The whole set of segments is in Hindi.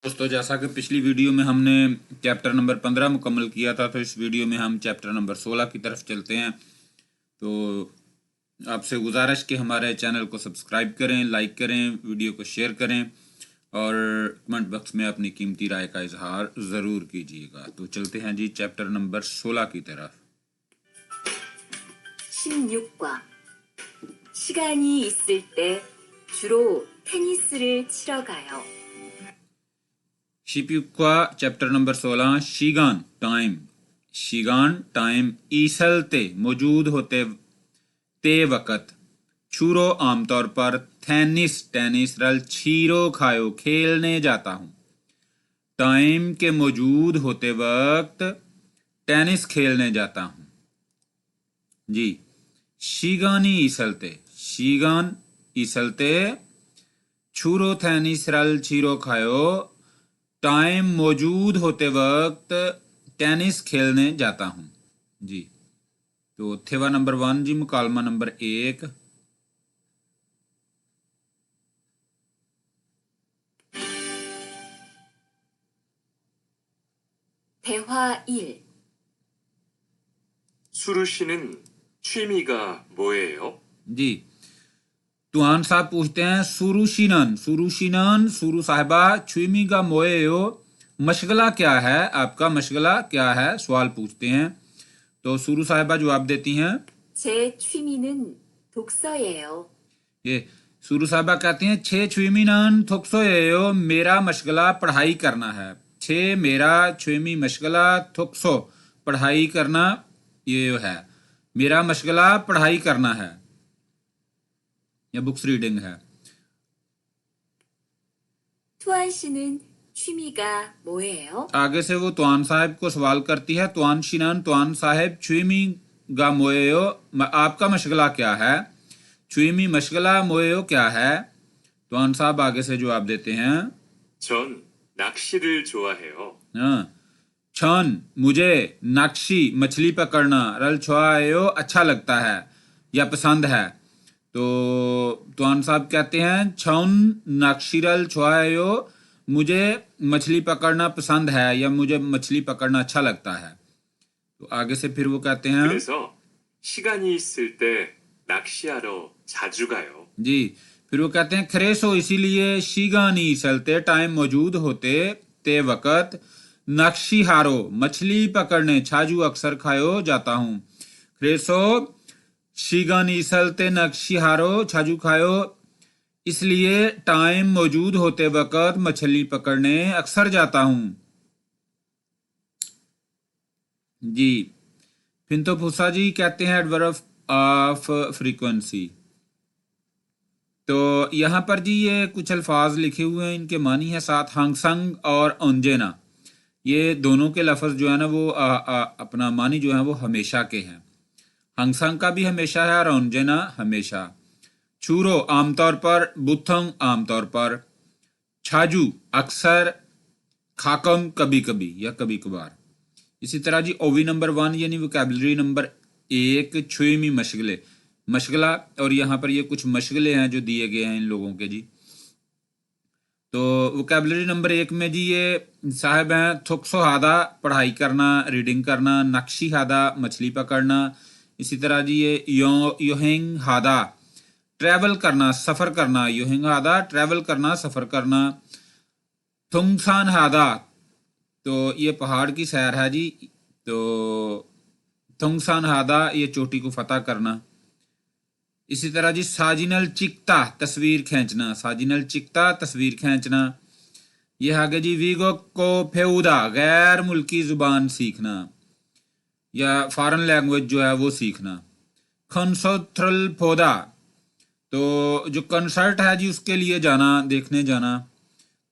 दोस्तों, जैसा कि पिछली वीडियो में हमने चैप्टर नंबर 15 मुकम्मल किया था, तो इस वीडियो में हम चैप्टर नंबर 16 की तरफ चलते हैं। तो आपसे गुजारिश कि हमारे चैनल को सब्सक्राइब करें, लाइक करें, वीडियो को शेयर करें और कमेंट बॉक्स में अपनी कीमती राय का इजहार ज़रूर कीजिएगा। तो चलते हैं जी चैप्टर नंबर 16 की तरफ। 16과 시간이 있을 때 주로 테니스를 치러 가요. शिप्युक्वा चैप्टर नंबर 16 शीगान टाइम ईसलते मौजूद होते ते वक़्त छूरो आमतौर पर टेनिस रल छीरो खायो खेलने जाता हूँ। टाइम के मौजूद होते वक्त टेनिस खेलने जाता हूँ जी। शीगान ईसलते छूरो टेनिस रल छीरो खायो टाइम मौजूद होते वक्त टेनिस खेलने जाता हूँ जी। तो थेवा नंबर 1 जी, मुकालमा नंबर 1। 대화 1. 수루 씨는 취미가 뭐예요? जी, तुआन साहब पूछते हैं सुरू साहिबा छुमी का मोएयो, मशगला क्या है, आपका मशगला क्या है, सवाल पूछते हैं। तो सुरू साहिबा जवाब देती हैं, 제 취미는 독서예요. ये सुरू साहिबा कहती हैं छे छुमीनन थुक्सोएयो, मेरा मशगला पढ़ाई करना है। छे मेरा, छुमी मशगला, थुक्सो पढ़ाई करना, ये है मेरा मशगला पढ़ाई करना है या बुक्स रीडिंग है। 투안 씨는 취미가 뭐예요? आगे से वो तुआन साहब को सवाल करती है, तुआन शिनन तुआन साहब छुमी गा मोएयो, आपका मशगला क्या है। छुमी मशगला, मोएयो क्या है। तुआन साहब आगे से जवाब देते हैं, 전 낚시를 좋아해요. छन मुझे, नक्शी मछली पकड़ना, रल छुआयो अच्छा लगता है या पसंद है। तो तुआन साहब कहते हैं छन नक्शीरल छुआयो, मुझे मछली पकड़ना पसंद है या मुझे मछली पकड़ना अच्छा लगता है। तो आगे से फिर वो कहते हैं, 그래서 시간이 있을 때 낚시하러 자주 가요. जी, फिर वो कहते हैं खरेसो, इसीलिए शीगानी चलते टाइम मौजूद होते ते वक़्त नक्शी हारो मछली पकड़ने छाजू अक्सर खायो जाता हूँ। खरेसो शीगानी चलते नक्शी हारो छाजू खायो, इसलिए टाइम मौजूद होते वक़्त मछली पकड़ने अक्सर जाता हूँ जी। फिंतो फूसा जी कहते हैं एडवर्ब ऑफ फ्रीक्वेंसी। तो यहाँ पर जी ये कुछ अल्फाज लिखे हुए हैं, इनके मानी है साथ हांगसंग और ओंजेना। ये दोनों के लफ्ज़ जो है ना वो अपना मानी जो है वो हमेशा के हैं। हांगसंग का भी हमेशा है और ओंजेना हमेशा। छूरो आमतौर पर, बुथंग आमतौर पर, छाजू अक्सर, खाकम कभी कभी या कभी कभार। इसी तरह जी ओवी नंबर 1 यानी वोकैबुलरी नंबर 1 छुमी मशगले, मशगला, और यहाँ पर ये कुछ मशगले हैं जो दिए गए हैं इन लोगों के जी। तो वोकैबुलरी नंबर 1 में जी ये साहब हैं थुक्सो हादा पढ़ाई करना, रीडिंग करना, नक्शी हादा मछली पकड़ना। इसी तरह जी ये योहेंग हादा ट्रैवल करना, सफ़र करना, योहेंग हादा ट्रैवल करना, सफ़र करना। थुंगसान हादा तो ये पहाड़ की सैर है जी। तो थुंगसान हादा ये चोटी को फतह करना। इसी तरह जी साजिनल चिकता तस्वीर खींचना, साजिनल चिकता तस्वीर खींचना। यह आगे जी वीगो को फेउदा गैर मुल्की ज़ुबान सीखना या फॉरेन लैंग्वेज जो है वो सीखना। खनसोथ्रल फोदा तो जो कंसर्ट है जी उसके लिए जाना, देखने जाना।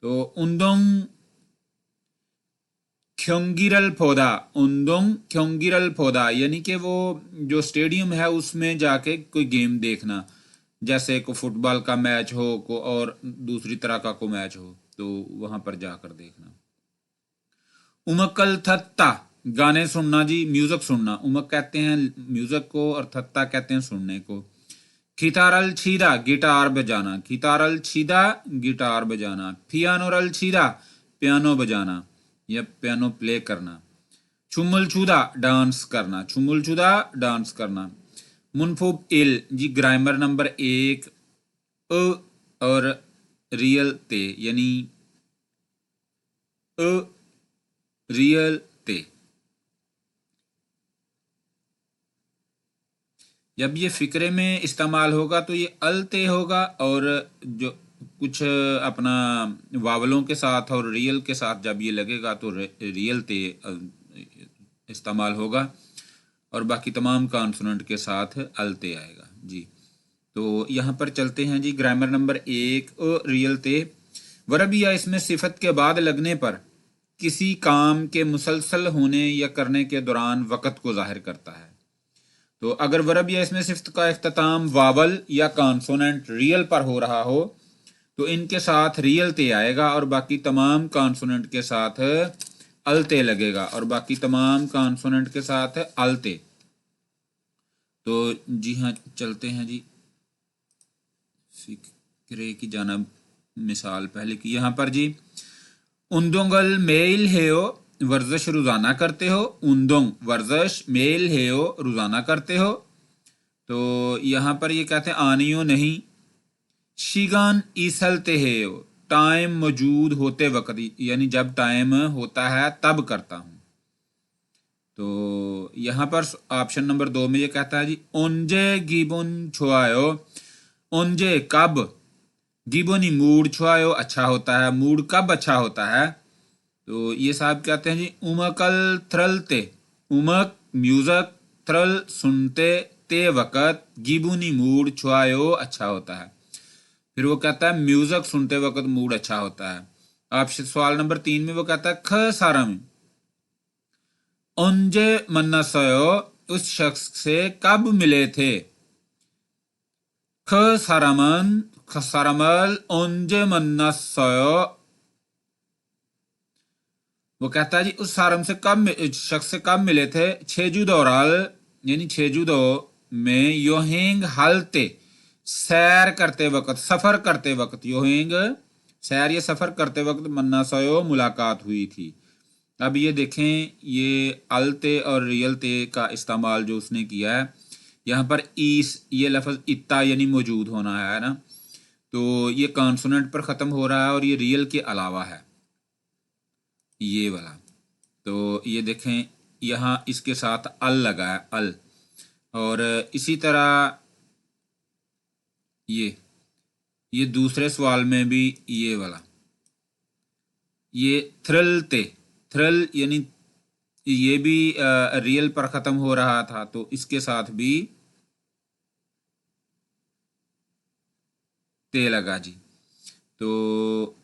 तो उन्दोंग ख्योंगिरल फोदा यानी कि वो जो स्टेडियम है उसमें जाके कोई गेम देखना, जैसे को फुटबॉल का मैच हो को और दूसरी तरह का को मैच हो तो वहां पर जाकर देखना। उमकल थत्ता गाने सुनना जी, म्यूजिक सुनना। उमक कहते हैं म्यूजिक को और थत्ता कहते हैं सुनने को। खितारल छीदा गिटार बजाना, खितारल छीदा गिटार बजाना। पियानोरल छीदा पियानो बजाना या पियानो प्ले करना। छुमुलछुदा डांस करना, छुमुलछुदा डांस करना। मुनफुब इल जी ग्रामर नंबर 1 और रियल ते यानी रियल ते। जब ये फ़िक्रे में इस्तेमाल होगा तो ये अलते होगा, और जो कुछ अपना वावलों के साथ और रियल के साथ जब ये लगेगा तो रियल ते इस्तेमाल होगा, और बाकी तमाम कॉन्सोनेंट के साथ अलते आएगा जी। तो यहाँ पर चलते हैं जी, ग्रामर नंबर 1 रियल ते। वर्ब या इसमें सिफत के बाद लगने पर किसी काम के मुसलसल होने या करने के दौरान वक़्त को जाहिर करता है। तो अगर वर्ब या इसमें सिफत का इख्तिताम वावल या कॉन्सोनेंट रियल पर हो रहा हो तो इनके साथ रियल ते आएगा, और बाकी तमाम कॉन्सोनेंट के साथ अलते लगेगा, और बाकी तमाम कॉन्सोनेंट के साथ अलते। तो जी हाँ, चलते हैं जी फिक्रे की जानब। मिसाल पहले की यहाँ पर जी, उन्दोंगल मेल हेयो वर्जिश रोज़ाना करते हो। उन्दोंग वर्जिश, मेल हेयो रोज़ाना करते हो। तो यहाँ पर ये कहते हैं आनियो नहीं। शिगान ईसलते हेयो टाइम मौजूद होते वक्त, यानी जब टाइम होता है तब करता हूँ। तो यहाँ पर ऑप्शन नंबर 2 में ये कहता है जी, ओंजे गिबुन छुआयो। ओंजे कब, गिबोनी मूड, छुआयो अच्छा होता है। मूड कब अच्छा होता है? तो ये साहब कहते हैं जी, उमकल थ्रलते। उमक म्यूज़िक, थ्रल सुनते, ते वक़्त, गिबुनी मूड, छुआयो अच्छा होता है। फिर वो कहता है म्यूज़िक सुनते वक़्त मूड अच्छा होता है। ऑप्शन सवाल नंबर 3 में वो कहता है ख सारम, ओंजे मन्नसयो उस शख्स से कब मिले थे। ख सारमन, खसारमल, ओंजे मन्नसयो। वो कहता है जी उस सारम से कब, शख्स से कब मिले थे। छेजुदोरल यानी छेजुदो में, योहेंग हालते सैर करते वक्त, सफ़र करते वक्त, योहेंग सैर या सफ़र करते वक्त, मन्नासयो मुलाकात हुई थी। अब ये देखें, ये अलते और रियलते का इस्तेमाल जो उसने किया है यहाँ पर, ईस ये लफ्ज़ इत्ता यानी मौजूद होना है ना, तो ये कॉन्सोनेंट पर ख़त्म हो रहा है और ये रियल के अलावा है ये वाला। तो ये देखें यहाँ इसके साथ अल लगा है, अल। और इसी तरह ये दूसरे सवाल में भी ये वाला, ये थ्रिलते, थ्रिल यानी ये भी रियल पर ख़त्म हो रहा था, तो इसके साथ भी ते लगा जी। तो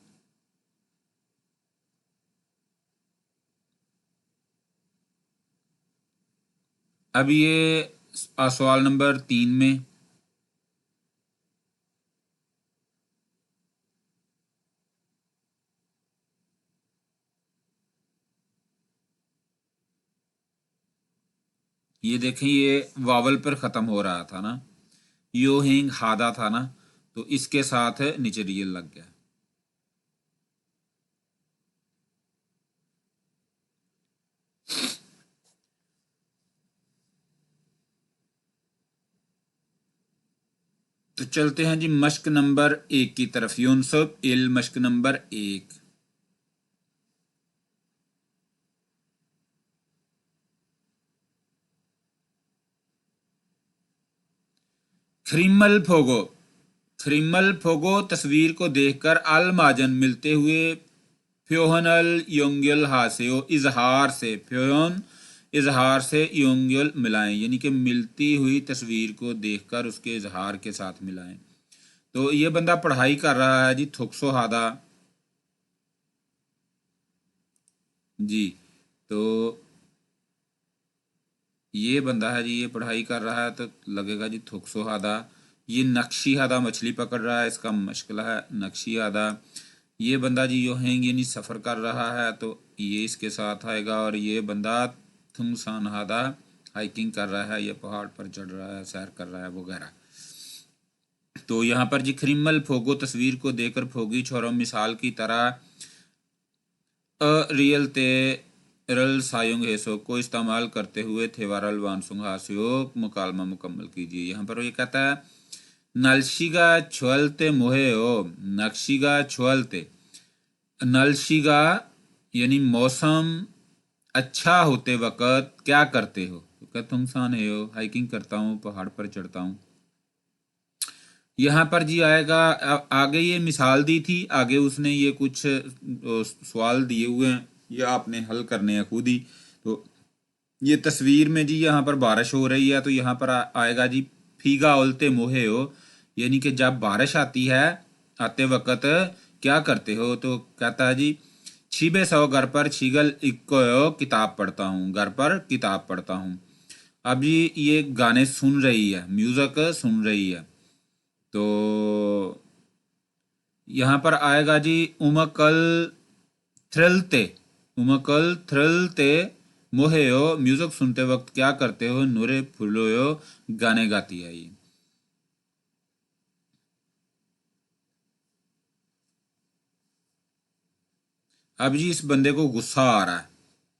अब ये सवाल नंबर 3 में ये देखें, ये वावल पर ख़त्म हो रहा था ना, यो हिंग हादा था ना, तो इसके साथ नीचे रियल लग गया। तो चलते हैं जी मश्क नंबर 1 की तरफ। यूनसुफ इल मश्क नंबर 1। खरीमल फोगो, खरीमल फोगो तस्वीर को देखकर अल माजन मिलते हुए फ्योहनल योंगल हासेओ इजहार से, फ्योहन इजहार से योंगल मिलाएं, यानी कि मिलती हुई तस्वीर को देखकर उसके इजहार के साथ मिलाएं। तो ये बंदा पढ़ाई कर रहा है जी, थुक्सो हादा जी। तो ये बंदा है जी, ये पढ़ाई कर रहा है, तो लगेगा जी थुक्सो हादा। ये नक्शी हादा मछली पकड़ रहा है, इसका मशकला है नक्शी हादा। ये बंदा जी योहेंग यानी सफ़र कर रहा है, तो ये इसके साथ आएगा। और ये बंदा थुमसान हादा हाइकिंग कर रहा है, ये पहाड़ पर चढ़ रहा है, सैर कर रहा है वगैरह। तो यहाँ पर जी खरीमल फोगो तस्वीर को देखकर फोगी छोरो मिसाल की तरह रियल ते रल सायुंग हेसो को इस्तेमाल करते हुए थेवारल वानसुंग हास्यो मुकालमा मुकम्मल कीजिए। यहाँ पर ये कहता है नलशिगा छुअलते मोहे हो, नक्शिगा छुअलते, नलशिगा यानी मौसम अच्छा होते वक़्त क्या करते हो? तो कहते तुम साने हो, हाइकिंग करता हूँ, पहाड़ पर चढ़ता हूँ। यहाँ पर जी आएगा आगे ये मिसाल दी थी, आगे उसने ये कुछ सवाल दिए हुए हैं, ये आपने हल करने हैं खुद ही। तो ये तस्वीर में जी यहाँ पर बारिश हो रही है, तो यहाँ पर आएगा जी फीगा ओलते मोहे हो, यानी कि जब बारिश आती है आते वक़्त क्या करते हो? तो कहता है जी छिबे सौ घर पर छिगल इक्को किताब पढ़ता हूँ, घर पर किताब पढ़ता हूँ। अब ये गाने सुन रही है, म्यूज़िक सुन रही है, तो यहाँ पर आएगा जी उमकल थ्रिलते, उमकल थ्रिलते मोहेयो, म्यूजिक सुनते वक्त क्या करते हो? नूरे फुलोयो, गाने गाती है ये। अब जी इस बंदे को गुस्सा आ रहा है,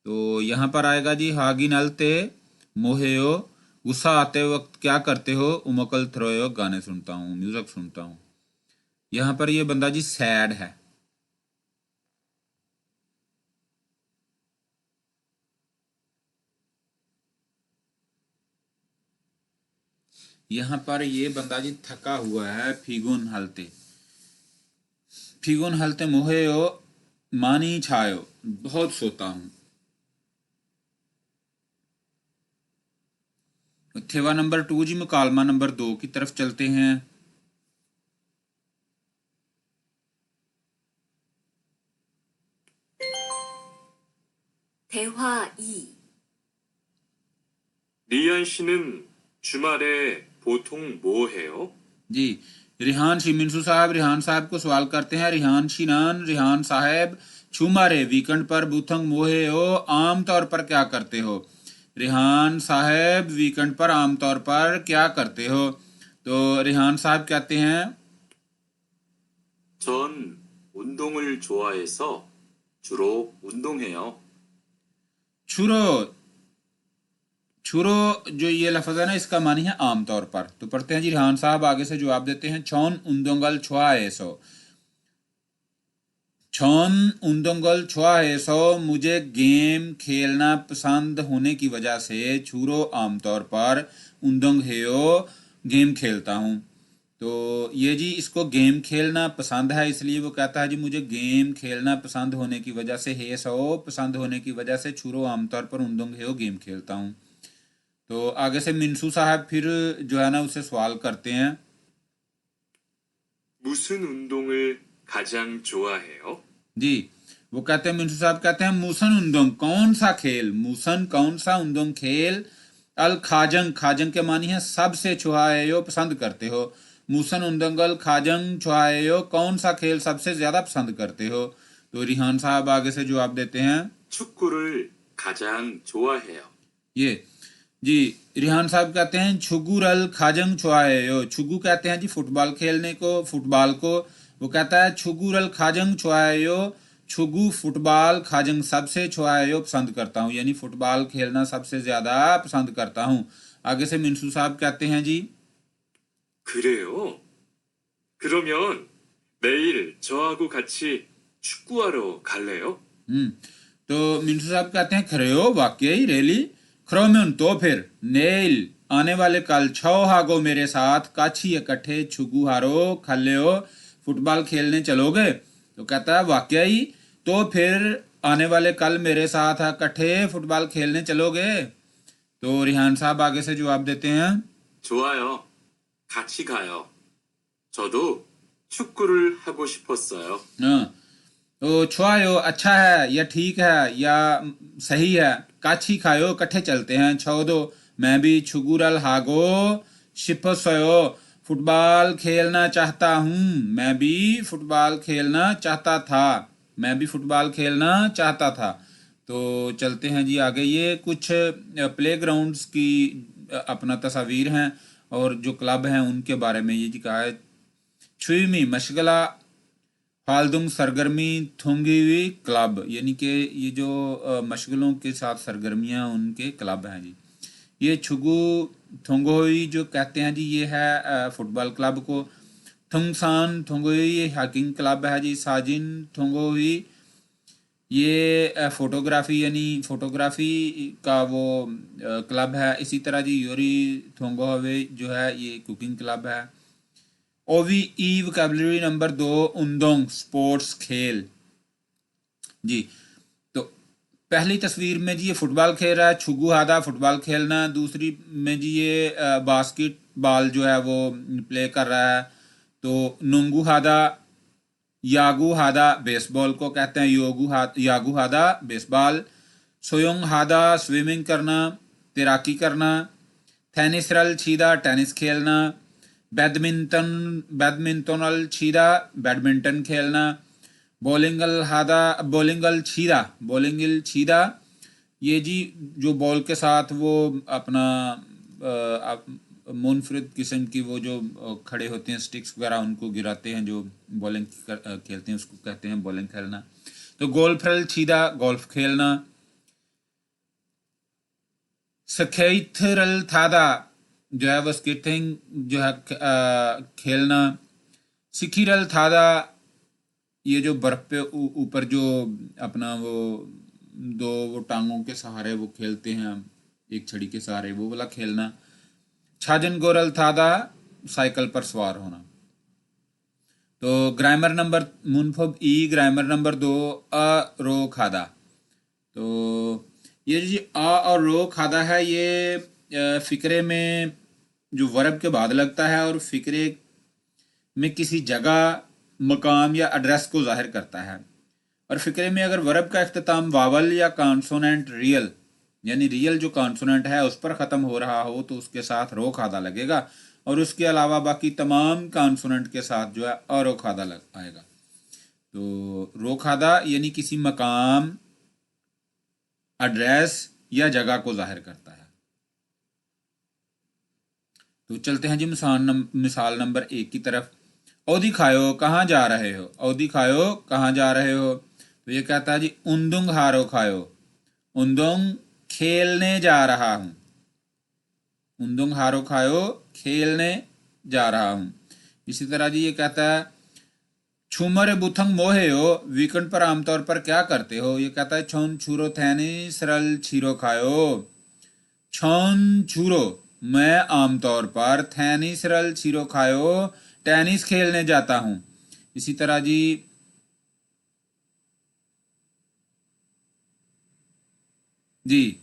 तो यहाँ पर आएगा जी हागी नलते मोहेयो, गुस्सा आते वक्त क्या करते हो? उमकल थ्रोयो, गाने सुनता हूँ, म्यूजिक सुनता हूँ। यहाँ पर ये बंदा जी सैड है। यहाँ पर ये बंदा जी थका हुआ है, फिगुन हलते, फिगुन हलते मोहेयो, मानी छायो, बहुत सोता हूँ। थेवा नंबर 2 जी मुकालमा नंबर 2 की तरफ चलते हैं। 대화 2. 리안 씨는 주말에 보통 뭐 해요? जी रिहान शिमिनसू साहब रिहान साहब को सवाल करते हैं। रिहान शिनान, रिहान साहब छुमारे वीकेंड पर बुथंग मोहे हो, आम तौर पर क्या करते हो? रिहान साहब वीकेंड पर आम तौर पर क्या करते हो? तो रिहान साहब कहते हैं 전 운동을 좋아해서 주로 운동해요. छुरो, छुरो जो ये लफ्ज़ है ना, इसका मानी है आमतौर पर। तो पढ़ते हैं जी, रिहान साहब आगे से जवाब देते हैं छौन उन्दोंगल छुआ एसो, छौन उन्दोंगल छुआ एसो, मुझे गेम खेलना पसंद होने की वजह से छुरो आमतौर पर, उन्दोंग हेयो गेम खेलता हूँ। तो ये जी इसको गेम खेलना पसंद है, इसलिए वो कहता है जी मुझे गेम खेलना पसंद होने की वजह से, हे सो पसंद होने की वजह से छुरो आमतौर पर उन्दोंग हेयो गेम खेलता हूँ। तो आगे से मिनसू साहब फिर जो है ना उससे सवाल करते हैं। 무슨 운동을 가장 좋아해요? जी वो कहते हैं, मिनसू साहब कहते हैं मूसन उन्दोंग, कौन सा खेल, मूसन कौन सा, उन्दोंग खेल, अल खाजंग, खाजंग के मानी है सबसे छुआयो पसंद करते हो, मूसन उन्दोंग अल खाजंग छुआयो, कौन सा खेल सबसे ज्यादा पसंद करते हो? तो रिहान साहब आगे से जवाब देते हैं 축구를 가장 좋아해요. ये जी रिहान साहब कहते हैं छुगुरल खाजंग छुआयो, छुगु कहते हैं जी फुटबॉल खेलने को, फुटबॉल को। वो कहता है छुगुरल खाजंग छुआयो, छुगु फुटबॉल, खाजंग सबसे, छुआयो पसंद करता हूँ, यानी फुटबॉल खेलना सबसे ज्यादा पसंद करता हूँ। आगे से मिनसू साहब कहते हैं जी 그래요? 그러면 내일 저하고 같이 축구하러 갈래요? तो मिनसू साहब कहते हैं खरेओ, वाकई, रेली, खरोम्यून तो फिर, नेल आने वाले कल, छो हागो मेरे साथ, काछी इकट्ठे छुगु हारो खल्लेओ, फुटबॉल खेलने चलोगे? तो कहता है वाकई, तो फिर आने वाले कल मेरे साथ इकट्ठे फुटबॉल खेलने चलोगे? तो रिहान साहब आगे से जवाब देते हैं 좋아요. 같이 가요. 저도 축구를 하고 싶었어요. हाँ, तो छुआयो अच्छा है या ठीक है या सही है, काछी खायो इकट्ठे चलते हैं, छो दो मैं भी छुगुरल हागो शिपसयो, फुटबॉल खेलना चाहता हूँ, मैं भी फुटबॉल खेलना चाहता था, मैं भी फुटबॉल खेलना चाहता था। तो चलते हैं जी आगे, ये कुछ प्लेग्राउंड्स की अपना तस्वीर हैं और जो क्लब हैं उनके बारे में ये जी कहा है। छुईमी मशगला फालतू सरगर्मी थोंगी हुई क्लब, यानी कि ये जो मशगलों के साथ सरगर्मियां उनके क्लब हैं जी। ये छुगु थोंगोई जो कहते हैं जी, ये है फुटबॉल क्लब को। थुंगसान थोंगोई ये हाइकिंग क्लब है जी। साजिन थोंगोई ये फोटोग्राफी यानी फोटोग्राफी का वो क्लब है। इसी तरह जी योरी थोंगोवे जो है ये कुकिंग क्लब है। OVE वोकैबुलरी नंबर 2 उंदोंग स्पोर्ट्स खेल जी। तो पहली तस्वीर में जी ये फुटबॉल खेल रहा है, छुगु हादा फुटबॉल खेलना। दूसरी में जी ये बास्केटबॉल जो है वो प्ले कर रहा है। तो नुंगू हादा यागू हादा बेसबॉल को कहते हैं, यागू हादा बेसबॉल। सोयोंग हादा स्विमिंग करना, तैराकी करना। थेनिसरल छीदा टेनिस खेलना। बैडमिंटनल छीदा बैडमिंटन खेलना। बॉलिंगल छीदा ये जी जो बॉल के साथ वो अपना मुनफरिद किस्म की वो जो खड़े होते हैं स्टिक्स वगैरह उनको गिराते हैं, जो बॉलिंग खेलते हैं उसको कहते हैं बॉलिंग खेलना। तो गोल्फरल छीदा गोल्फ खेलना। स्केथरल थादा जो है वो स्केटिंग जो है खेलना। सिखिरल थादा ये जो बर्फ पे ऊपर जो अपना वो दो वो टांगों के सहारे वो खेलते हैं, एक छड़ी के सहारे, वो वाला खेलना। छाजन गोरल थादा साइकिल पर सवार होना। तो ग्रामर नंबर मुनफब ई ग्रामर नंबर 2 अ रो खादा। तो ये जी आ और रो खादा है, ये फिक्रे में जो वर्ब के बाद लगता है और फिक्रे में किसी जगह, मकाम या एड्रेस को जाहिर करता है। और फिक्रे में अगर वर्ब का अख्ताम वावल या कॉन्सोनेंट रियल यानी रियल जो कॉन्सोनेंट है उस पर ख़त्म हो रहा हो तो उसके साथ रो खादा लगेगा, और उसके अलावा बाकी तमाम कॉन्सोनेंट के साथ जो है अरो खादा लग आएगा। तो रो खादा यानी किसी मकाम, एड्रेस या जगह को जाहिर करता है। तो चलते हैं जी मिसाल नंबर 1 की तरफ। ओ दिखायो कहाँ जा रहे हो, ओ दिखायो कहाँ जा रहे हो। तो ये कहता है जी उंदुंग हारो खायो, उंदुंग खेलने जा रहा हूँ। उंदुंग हारो खायो खेलने जा रहा हूँ। इसी तरह जी ये कहता है छुमर बुथंग मोहे हो, वीकेंड पर आमतौर पर क्या करते हो। ये कहता है छोन छुरो थैनी सरल छीरो खायो। छोन छुरो मैं आमतौर पर, थैनी सरल छीरो खायो टेनिस खेलने जाता हूँ। इसी तरह जी जी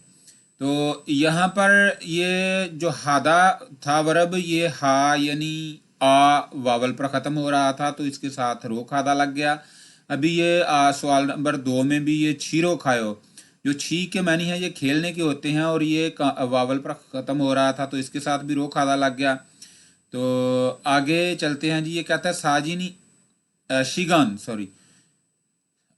तो यहाँ पर ये जो हादा था वर्ब, ये हा यानी आ वावल पर ख़त्म हो रहा था तो इसके साथ रो खादा लग गया। अभी ये सवाल नंबर 2 में भी ये छीरो खायो, जो छी के मानी है ये खेलने के होते हैं और ये वावल पर ख़त्म हो रहा था तो इसके साथ भी रो खादा लग गया। तो आगे चलते हैं जी। ये कहता है साजिनी शिगान सॉरी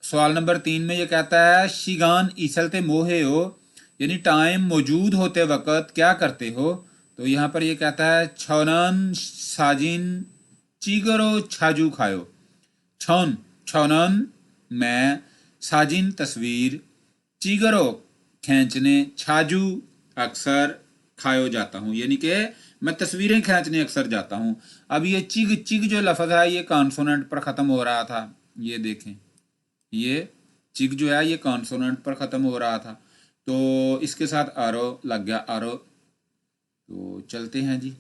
सवाल नंबर 3 में ये कहता है शिगान ईसलते मोहे हो, यानी टाइम मौजूद होते वक़्त क्या करते हो। तो यहाँ पर ये कहता है छौनन साजिन चीगरो छाजू खायो। छौन छौनन मैं, साजिन तस्वीर, चीगरो खींचने, छाजू अक्सर, खायो जाता हूँ, यानी कि मैं तस्वीरें खींचने अक्सर जाता हूँ। अब ये चिग चिग जो लफ्ज़ है ये कॉन्सोनेंट पर ख़त्म हो रहा था, ये देखें ये चिक जो है ये कॉन्सोनेंट पर ख़त्म हो रहा था तो इसके साथ आरो लग गया आरो। तो चलते हैं जी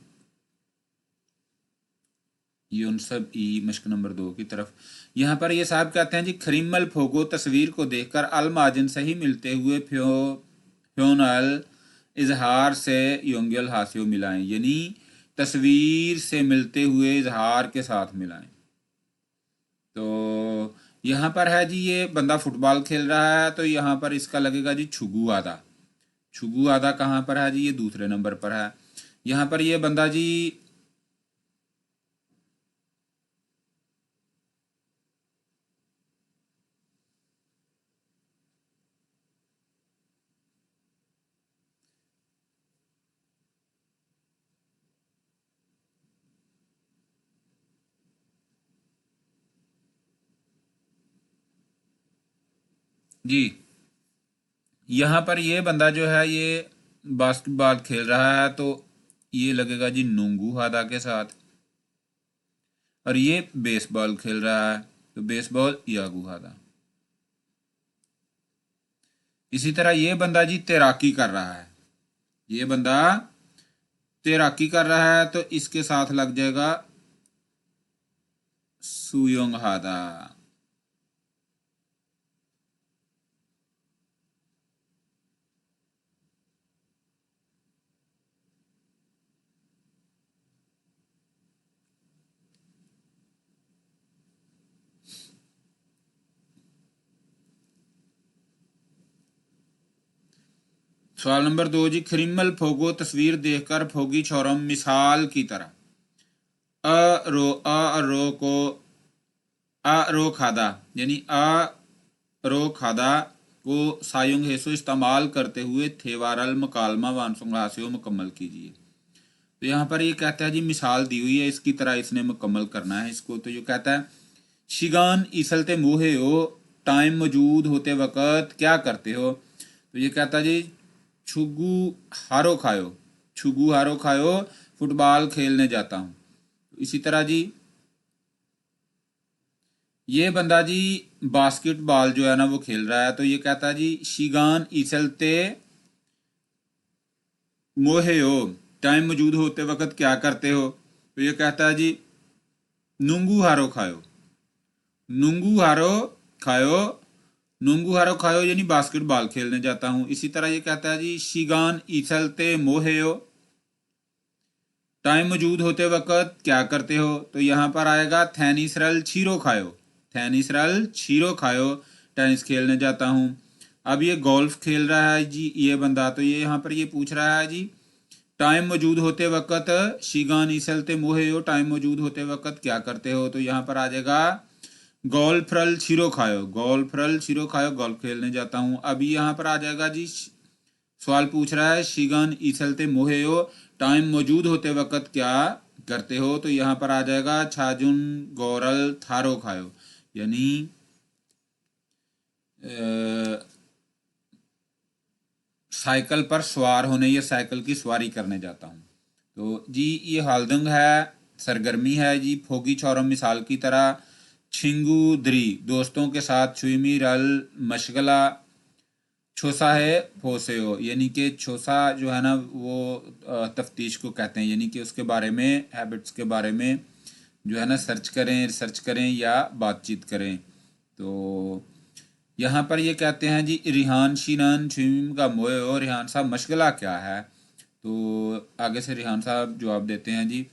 यूनसब ई मश्क नंबर 2 की तरफ। यहाँ पर ये साहब कहते हैं जी खरीमल फोगो तस्वीर को देखकर अल माजिन से ही मिलते हुए फ्योनल इजहार से योंगियल हासियो मिलाएं, यानी तस्वीर से मिलते हुए इजहार के साथ मिलाएं। तो यहाँ पर है जी ये बंदा फुटबॉल खेल रहा है तो यहाँ पर इसका लगेगा जी छुगु आदा। छुगु आदा कहाँ पर है जी, ये दूसरे नंबर पर है। यहाँ पर ये बंदा जी जी यहाँ पर ये बंदा जो है ये बास्केटबॉल खेल रहा है, तो ये लगेगा जी नोंगू हादा के साथ। और ये बेसबॉल खेल रहा है, तो बेसबॉल यागू हादा। इसी तरह ये बंदा जी तैराकी कर रहा है, ये बंदा तैराकी कर रहा है, तो इसके साथ लग जाएगा सुयोंग हादा। सवाल नंबर 2 जी, खरिमल फोगो तस्वीर देखकर फोगी छोरम मिसाल की तरह अ रो को अ रो खादा यानी अ रो खादा को सायुंग हेसो इस्तेमाल करते हुए थेवारल मकालमा वानसुंग हास्यो मुकम्मल कीजिए। तो यहाँ पर ये कहता है जी मिसाल दी हुई है, इसकी तरह इसने मुकम्मल करना है इसको। तो ये कहता है शिगान इसलते मोहे हो, टाइम मौजूद होते वक़्त क्या करते हो। तो ये कहता है जी छुगू हारो खायो, छुगू हारो खायो, फुटबॉल खेलने जाता हूँ। तो इसी तरह जी ये बंदा जी बास्केटबॉल जो है ना वो खेल रहा है, तो ये कहता है जी शिगान इसलते मोहे हो, टाइम मौजूद होते वक़्त क्या करते हो। तो ये कहता है जी नुंगू हारो खायो, नुंगू हारो खायो, नुंगू हारो खायो यानी बास्केटबॉल खेलने जाता हूँ। इसी तरह ये कहता है जी शिगान इचलते मोहेयो, टाइम मौजूद होते वक़्त क्या करते हो। तो यहाँ पर आएगा थैनिसरल छीरो खायो, थैनिसरल छीरो खायो, टेनिस खेलने जाता हूँ। अब ये गोल्फ खेल रहा है जी ये बंदा, तो ये यहाँ पर ये पूछ रहा है जी टाइम मौजूद होते वक़्त शिगान इसलते मोहेयो, टाइम मौजूद होते वक़्त क्या करते हो। तो यहाँ पर आ जाएगा गोल्फ्रल छिरो खायो, गोल्फ्रल छिरो खायो, गोल्फ खेलने जाता हूँ। अभी यहाँ पर आ जाएगा जी सवाल पूछ रहा है शिगन इछलते मोहेयो, टाइम मौजूद होते वक़्त क्या करते हो। तो यहाँ पर आ जाएगा छाजुन गोरल थारो खायो, यानी साइकिल पर सवार होने या साइकिल की सवारी करने जाता हूँ। तो जी ये हालदंग है, सरगर्मी है जी। फोगी छौरम मिसाल की तरह, छिंगू द्री दोस्तों के साथ, छुईमी रल मशगला, छोसा है फोसेओ यानी कि छोसा जो है ना वो तफ्तीश को कहते हैं, यानी कि उसके बारे में हैबिट्स के बारे में जो है ना सर्च करें, रिसर्च करें या बातचीत करें। तो यहाँ पर ये कहते हैं जी रिहान शीनान छुईम का मोए और रिहान साहब मशगला क्या है। तो आगे से रिहान साहब जवाब देते हैं जी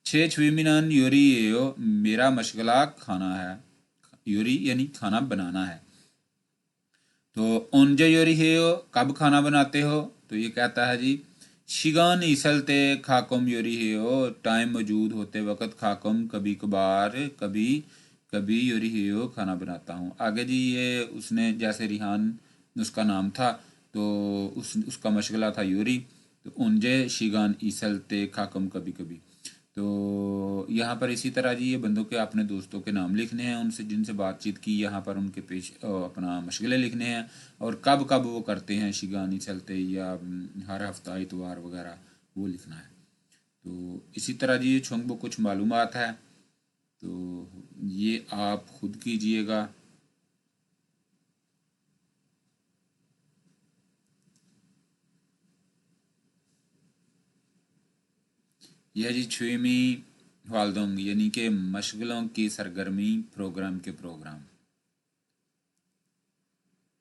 छे छुईमिनान योरी यो, मेरा मशगला खाना है, योरी यानी खाना बनाना है। तो ओंजे योरी हेयो कब खाना बनाते हो। तो ये कहता है जी शिगान इसलते खाकम योरी हेयो, टाइम मौजूद होते वक़्त, खाकम कभी कभार, कभी कभी योरी हेयो खाना बनाता हूँ। आगे जी ये उसने जैसे रिहान उसका नाम था, तो उसका मशगला था योरी। तो ओंजे शिगान इसलते खाकम कभी कभी। तो यहाँ पर इसी तरह जी ये बंदों के अपने दोस्तों के नाम लिखने हैं, उनसे जिनसे बातचीत की, यहाँ पर उनके पेश अपना मशगले लिखने हैं और कब कब वो करते हैं शिगानी चलते या हर हफ्ता इतवार वगैरह वो लिखना है। तो इसी तरह जी ये छोंगबो कुछ मालूमात है, तो ये आप खुद कीजिएगा। यह जी छुईमी वालदोंग यानी कि मशगलों की सरगर्मी, प्रोग्राम के प्रोग्राम,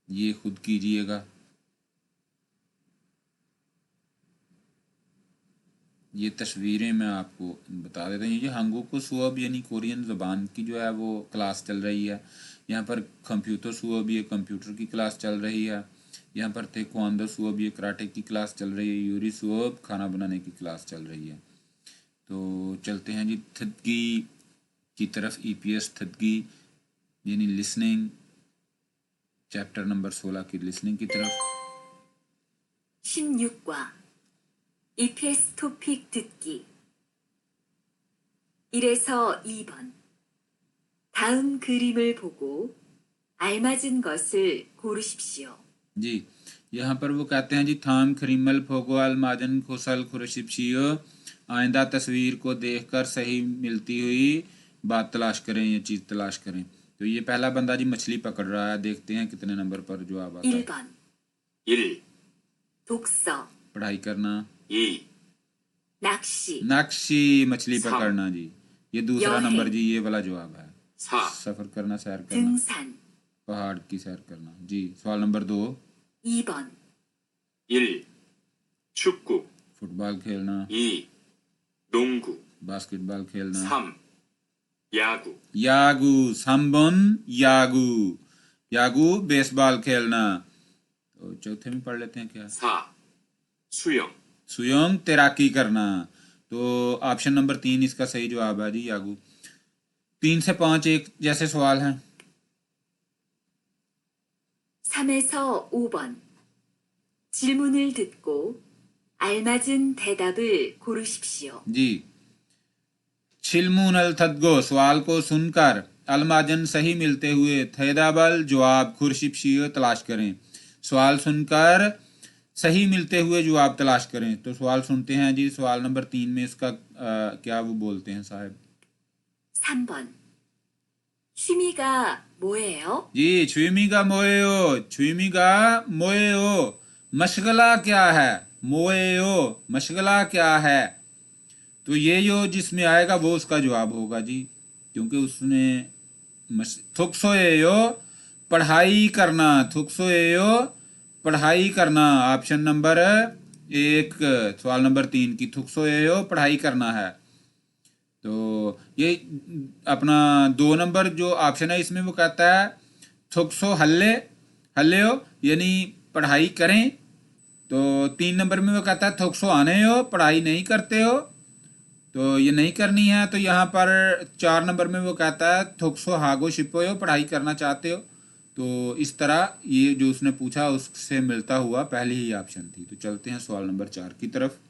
ये खुद कीजिएगा। ये तस्वीरें मैं आपको बता देता हूँ। ये हांगोकू सुअब यानी कोरियन ज़बान की जो है वो क्लास चल रही है। यहाँ पर कंप्यूटर सुअब ये कंप्यूटर की क्लास चल रही है। यहाँ पर तेक्वांदो सुअब ये कराटे की क्लास चल रही है। यूरी सुअब खाना बनाने की क्लास चल रही है। तो चलते हैं जी थदगी की तरफ, ईपीएस थदगी यानी लिसनिंग, चैप्टर नंबर 16 की लिसनिंग की तरफ। 16과 EPS 토픽 듣기 1에서 2번 다음 그림을 보고 알맞은 것을 고르십시오. जी यहाँ पर वो कहते हैं जी थाम खरीमल फोगवाल माजन खुसल खुरशिपशियो आइंदा तस्वीर को देखकर सही मिलती हुई बात तलाश करें, ये चीज़ तलाश करें। तो ये पहला बंदा जी मछली पकड़ रहा है, देखते हैं कितने नंबर पर जवाब आता है। 1번 1, 독서, पढ़ाई करना, 2, 낚시, नक्शी मछली साम। पकड़ना जी, ये दूसरा यह है। नंबर जी, ये वाला जवाब है। 4, सफ़र करना, सैर करना, 등산. पहाड़ की सैर करना जी। सवाल नंबर 2, 2번 1, 축구, फुटबॉल खेलना, 2, 농구, बास्केटबॉल खेलना, 3, 야구, यागू संबन यागू, यागू बेसबॉल खेलना। तो चौथे में पढ़ लेते हैं क्या? 4, 수영, सुयोंग तैराकी करना। तो ऑप्शन नंबर 3 इसका सही जवाब है जी, यागू। 3 से 5 एक जैसे सवाल हैं। 3에서 5번 질문을 듣고 알맞은 대답을 고르십시오. जी छिलमून अल थदगो सवाल को सुनकर अलमाजन सही मिलते हुए थैदाबल जवाब खुरशिपशियो तलाश करें। सवाल सुनकर सही मिलते हुए जवाब तलाश करें। तो सवाल सुनते हैं जी, सवाल नंबर 3 में इसका क्या वो बोलते हैं साहब? 3번 취미가 뭐예요? जी छुईमीगा मोएयो, छुईमीगा मोएयो मशगला क्या है? मोएयो मशगला क्या है? तो ये जो जिसमें आएगा वो उसका जवाब होगा जी, क्योंकि उसने थुकसोएयो पढ़ाई करना, थुकसोएयो पढ़ाई करना। ऑप्शन नंबर 1 सवाल नंबर 3 की थुकसोएयो पढ़ाई करना है। तो ये अपना 2 नंबर जो ऑप्शन है इसमें वो कहता है थुकसो हल्ले, हल्ले हो यानी पढ़ाई करें। तो 3 नंबर में वो कहता है थुकसो आने हो, पढ़ाई नहीं करते हो, तो ये नहीं करनी है। तो यहाँ पर 4 नंबर में वो कहता है थुकसो हागो शिपो हो, पढ़ाई करना चाहते हो। तो इस तरह ये जो उसने पूछा उससे मिलता हुआ पहली ही ऑप्शन थी। तो चलते हैं सवाल नंबर 4 की तरफ।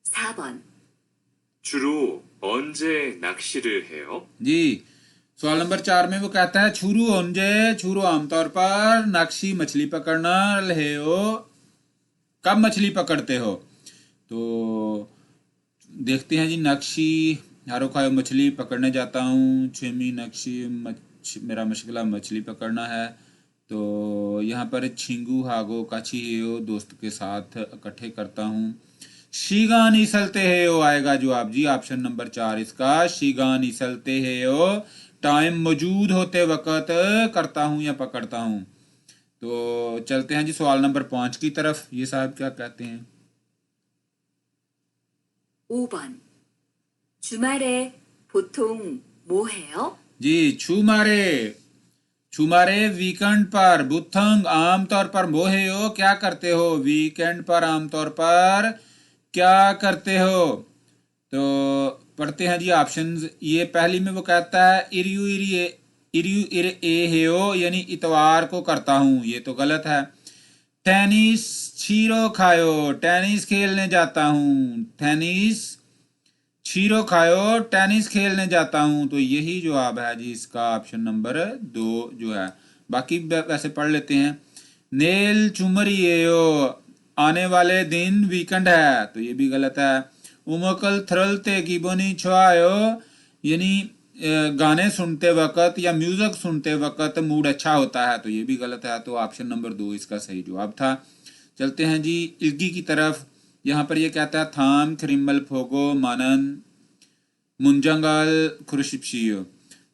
4번 주로 언제 낚시를 해요? जी सवाल नंबर 4 में वो कहता है छुरू ओंजे, छुरू आमतौर पर नक्शी मछली पकड़ना रहे हो, कब मछली पकड़ते हो? तो देखते हैं जी, नक्शी हारो खायो मछली पकड़ने जाता हूँ, छेमी नक्शी मेरा मशगला मछली पकड़ना है। तो यहाँ पर छिंगू हागो काछी हेयो दोस्त के साथ इकट्ठे करता हूँ। शीगान इसलते हेयो आएगा जवाब जी, ऑप्शन नंबर 4 इसका शीगान इसलते हेयो टाइम मौजूद होते वक्त करता हूँ या पकड़ता हूँ। तो चलते हैं जी सवाल नंबर 5 की तरफ। ये साहब क्या कहते हैं? 5번 주말에 보통 뭐 해요? जी छुमारे, छुमारे वीकेंड पर, बुथंग आमतौर पर, मोहेयो क्या करते हो, वीकेंड पर आमतौर पर क्या करते हो? तो पढ़ते हैं जी ऑप्शंस। ये पहली में वो कहता है इरियू इरिए, इरियू इर ए हेयो यानी इतवार को करता हूँ, ये तो गलत है। टेनिस छीरो खायो, टेनिस खेलने जाता हूँ, टेनिस छीरो खायो टेनिस खेलने जाता हूँ। तो यही जवाब है जी इसका, ऑप्शन नंबर 2 जो है। बाकी वैसे पढ़ लेते हैं। नेल चुमरियो आने वाले दिन वीकेंड है, तो ये भी गलत है। उमकल थ्रलते की बोनी छुआयो यानी गाने सुनते वक्त या म्यूजिक सुनते वक्त मूड अच्छा होता है, तो ये भी गलत है। तो ऑप्शन नंबर 2 इसका सही जवाब था। चलते हैं जी इल्गी की तरफ। यहाँ पर ये कहता है थाम खरिमल फोगो मानन मुंजंगल खुरशिपशियो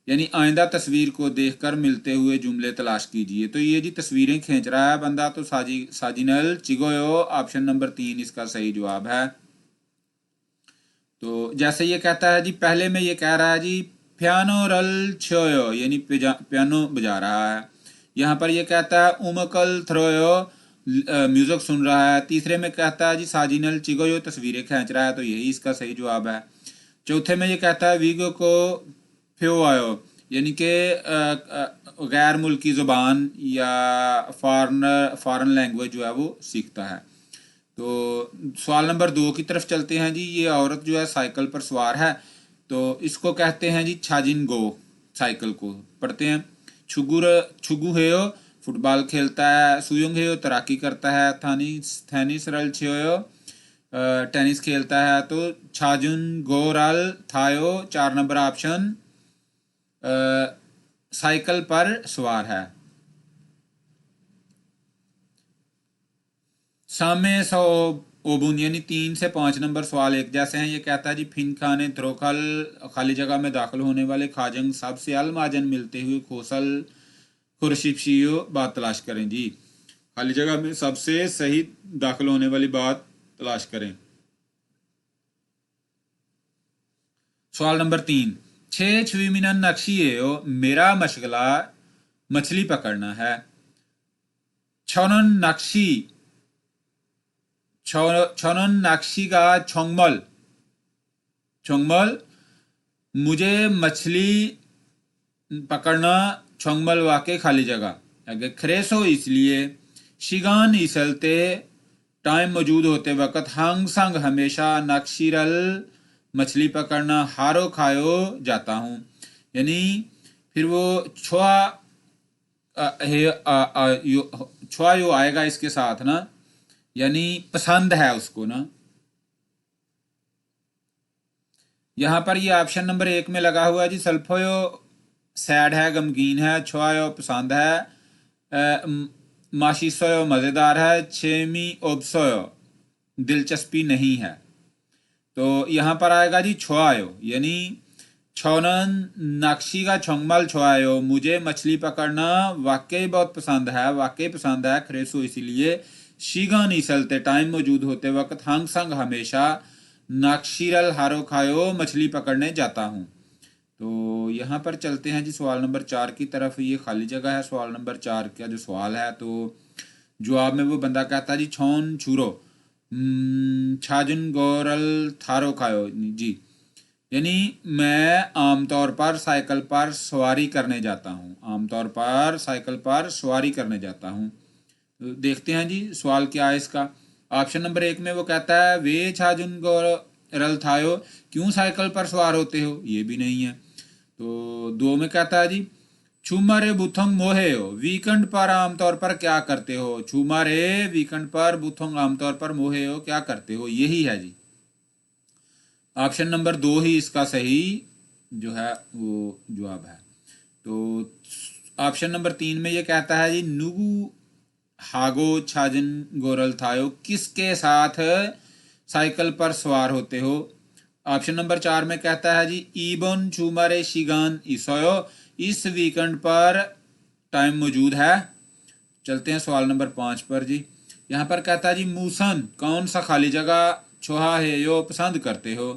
यानी आइंदा तस्वीर को देखकर मिलते हुए जुमले तलाश कीजिए। तो ये जी तस्वीरें खींच रहा है बंदा, तो साजिनल चिगोयो ऑप्शन नंबर 3 इसका सही जवाब है। तो जैसे ये कहता है जी, पहले में ये कह रहा है जी पियानो रल छोयो यानी पियानो बजा रहा है। यहाँ पर ये कहता है उमकल थ्रोयो म्यूजिक सुन रहा है। तीसरे में कहता है जी साजिनल चिगोयो तस्वीरें खींच रहा है, तो यही इसका सही जवाब है। चौथे में ये कहता है वीगो को फ्यो आयो यानी कि गैर मुल्की ज़ुबान या फॉरेन लैंग्वेज जो है वो सीखता है। तो सवाल नंबर 2 की तरफ चलते हैं जी। ये औरत जो है साइकिल पर सवार है, तो इसको कहते हैं जी छाजिन गो। साइकिल को। पढ़ते हैं। छुगु हेयो फुटबॉल खेलता है, सुयुंग हेयो तैराकी करता है, थैनिस रल छियो टेनिस खेलता है। तो छाजुन गोरल थायो 4 नंबर ऑप्शन साइकिल पर सवार है। सामे सौ ओबुन यानी 3 से 5 नंबर सवाल एक जैसे हैं। ये कहता है जी फिन खाने थ्रोखल खाली जगह में दाखिल होने वाले खाजंग सबसे अल माजन मिलते हुए खोसल खुरशिपशियो बात तलाश करें जी। खाली जगह में सबसे सही दाखिल होने वाली बात तलाश करें। सवाल नंबर 3 छे छुमिनन नक्शियो मेरा मशगला मछली पकड़ना है। छनन नक्शी छनन नाक्षी का छोंगमल छोंगमल मुझे मछली पकड़ना छोंगमल वाके खाली जगह आगे खरेसो इसलिए शिगान इसलते टाइम मौजूद होते वक्त हंग संग हमेशा नक्शीरल मछली पकड़ना हारो खायो जाता हूँ। यानी फिर वो छुआ छुआ यो आएगा इसके साथ ना, यानी पसंद है उसको ना। यहां पर ये ऑप्शन नंबर 1 में लगा हुआ है जी। सल्फोयो सैड है, गमगीन है। छुआयो पसंद है। माशीसोयो मज़ेदार है। छेमी ओबसोयो दिलचस्पी नहीं है। तो यहाँ पर आएगा जी छुआयो, यानी छौनन नाक्षी का छोंगमल छुआयो मुझे मछली पकड़ना वाकई बहुत पसंद है, वाकई पसंद है। खरेसो इसीलिए शीगा नहीं चलते टाइम मौजूद होते वक्त हंग संग हमेशा नाक्षीरल हारो खायो मछली पकड़ने जाता हूँ। तो यहाँ पर चलते हैं जी सवाल नंबर 4 की तरफ। ये खाली जगह है। सवाल नंबर 4 का जो सवाल है तो जवाब में वो बंदा कहता है जी छौन छुरो छाजुन गोरल थारो खायो जी, यानी मैं आमतौर पर साइकिल पर सवारी करने जाता हूँ। आमतौर पर साइकिल पर सवारी करने जाता हूँ। तो देखते हैं जी सवाल क्या है इसका। ऑप्शन नंबर 1 में वो कहता है वे छाजुन गोरल थायो क्यों साइकिल पर सवार होते हो, ये भी नहीं है। तो 2 में कहता है जी छुमारे बुथोंग मोहे हो वीकेंड पर आमतौर पर क्या करते हो। छुमारे वीकेंड पर बुथोंग आमतौर पर मोहे हो क्या करते हो, यही है जी। ऑप्शन नंबर 2 ही इसका सही जो है वो जवाब है। तो ऑप्शन नंबर 3 में ये कहता है जी नुगु हागो छाजन गोरल थायो किसके साथ साइकिल पर सवार होते हो। ऑप्शन नंबर 4 में कहता है जी ईबन छुमारे शिगान इसोयो इस वीकेंड पर टाइम मौजूद है। चलते हैं सवाल नंबर 5 पर जी। यहाँ पर कहता है जी मूसन कौन सा खाली जगह छोहा है यो पसंद करते हो।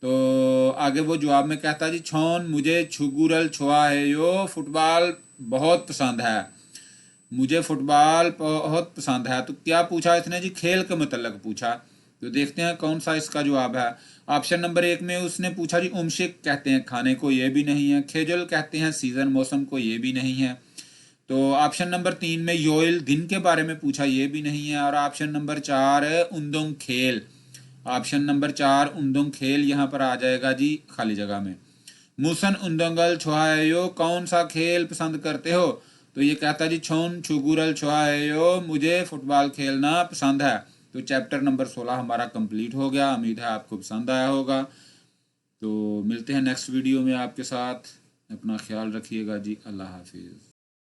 तो आगे वो जवाब में कहता है जी छौन मुझे छुगुरल छोहा है यो फुटबॉल बहुत पसंद है, मुझे फुटबॉल बहुत पसंद है। तो क्या पूछा इसने जी, खेल के मतलब पूछा। तो देखते हैं कौन सा इसका जवाब है। ऑप्शन नंबर 1 में उसने पूछा जी उमशिक कहते हैं खाने को, ये भी नहीं है। खेजल कहते हैं सीजन मौसम को, ये भी नहीं है। तो ऑप्शन नंबर 3 में योइल दिन के बारे में पूछा, ये भी नहीं है। और ऑप्शन नंबर 4 उंदोंग खेल, ऑप्शन नंबर 4 उंदोंग खेल यहाँ पर आ जाएगा जी खाली जगह में। मुसन उंदंगल छोहायो कौन सा खेल पसंद करते हो। तो ये कहता है जी छोन छुगुरल छोहायो मुझे फुटबॉल खेलना पसंद है। तो चैप्टर नंबर 16 हमारा कंप्लीट हो गया। उम्मीद है आपको पसंद आया होगा। तो मिलते हैं नेक्स्ट वीडियो में आपके साथ। अपना ख्याल रखिएगा जी। अल्लाह हाफिज़।